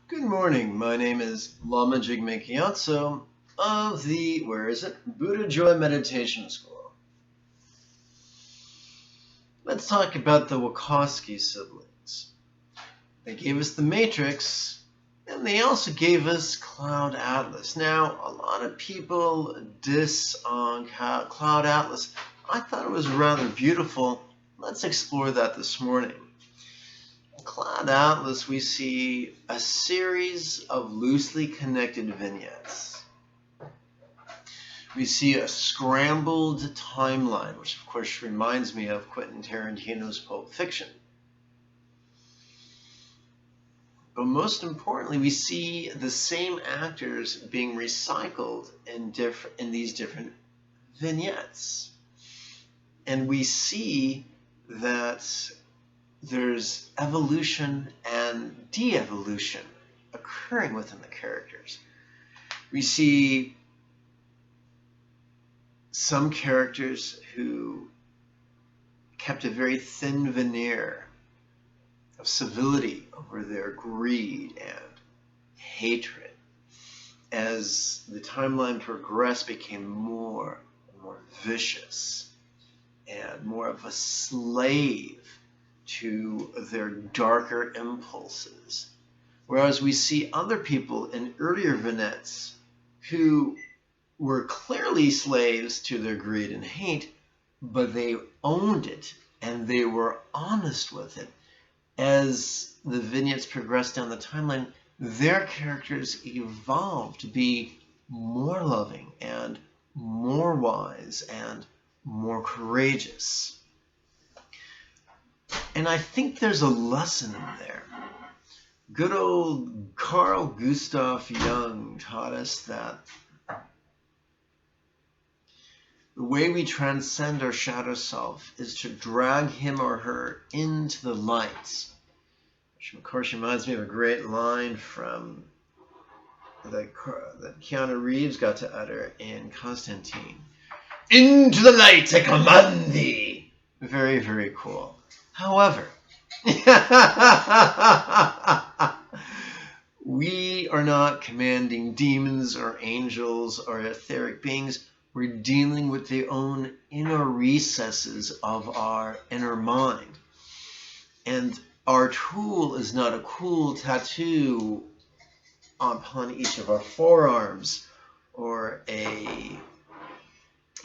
Good morning. My name is Lama Jigme Gyatso of the, Buddha Joy Meditation School. Let's talk about the Wachowski siblings. They gave us the Matrix, and they also gave us Cloud Atlas. Now, a lot of people diss on Cloud Atlas. I thought it was rather beautiful. Let's explore that this morning. Cloud Atlas, we see a series of loosely connected vignettes. We see a scrambled timeline, which of course reminds me of Quentin Tarantino's Pulp Fiction. But most importantly, we see the same actors being recycled in these different vignettes. And we see that there's evolution and de-evolution occurring within the characters. We see some characters who kept a very thin veneer of civility over their greed and hatred. As the timeline progressed, became more and more vicious and more of a slave to their darker impulses. Whereas we see other people in earlier vignettes who were clearly slaves to their greed and hate, but they owned it and they were honest with it. As the vignettes progressed down the timeline, their characters evolved to be more loving and more wise and more courageous. And I think there's a lesson in there. Good old Carl Gustav Jung taught us that the way we transcend our shadow self is to drag him or her into the light. Which of course reminds me of a great line from that Keanu Reeves got to utter in Constantine. Into the light I command thee. Very, very cool. However, we are not commanding demons or angels or etheric beings. We're dealing with the own inner recesses of our inner mind. And our tool is not a cool tattoo upon each of our forearms or a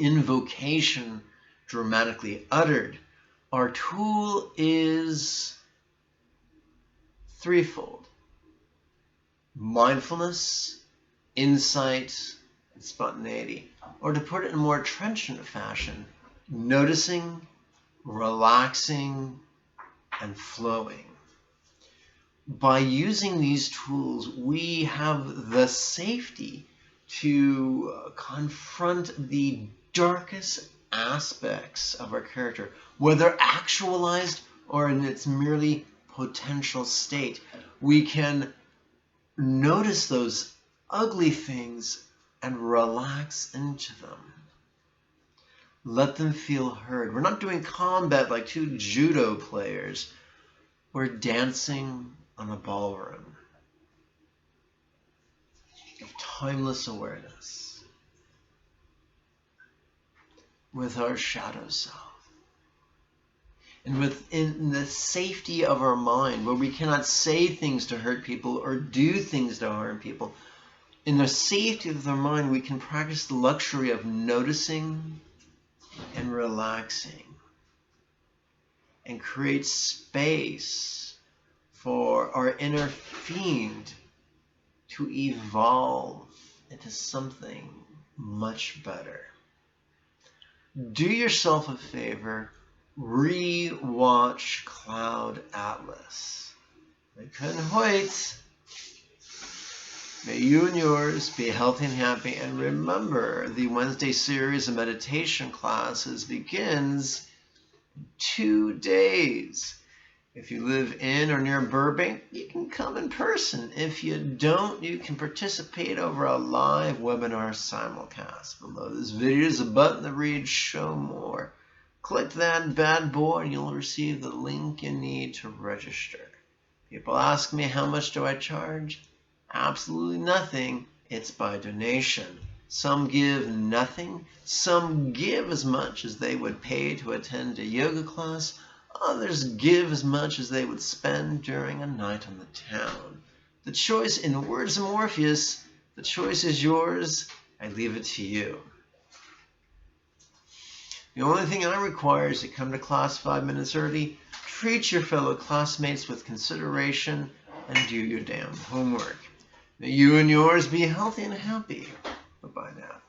invocation dramatically uttered. Our tool is threefold: mindfulness, insight, and spontaneity. Or to put it in a more trenchant fashion, noticing, relaxing, and flowing. By using these tools, we have the safety to confront the darkest aspects of our character, whether actualized or in its merely potential state. We can notice those ugly things and relax into them. Let them feel heard. We're not doing combat like two judo players. We're dancing on a ballroom of timeless awareness with our shadow self. And within the safety of our mind, where we cannot say things to hurt people or do things to harm people, in the safety of our mind, we can practice the luxury of noticing and relaxing and create space for our inner fiend to evolve into something much better. Do yourself a favor, re-watch Cloud Atlas. I couldn't wait. May you and yours be healthy and happy. And remember, the Wednesday series of meditation classes begins in 2 days. If you live in or near Burbank, you can come in person. If you don't, you can participate over a live webinar simulcast. Below this video is a button that reads Show More. Click that bad boy and you'll receive the link you need to register. People ask me, how much do I charge? absolutely nothing, it's by donation. Some give nothing. Some give as much as they would pay to attend a yoga class. Others give as much as they would spend during a night on the town. The choice, in the words of Morpheus, the choice is yours. I leave it to you. The only thing I require is to come to class 5 minutes early, treat your fellow classmates with consideration, and do your damn homework. May you and yours be healthy and happy. Bye-bye now.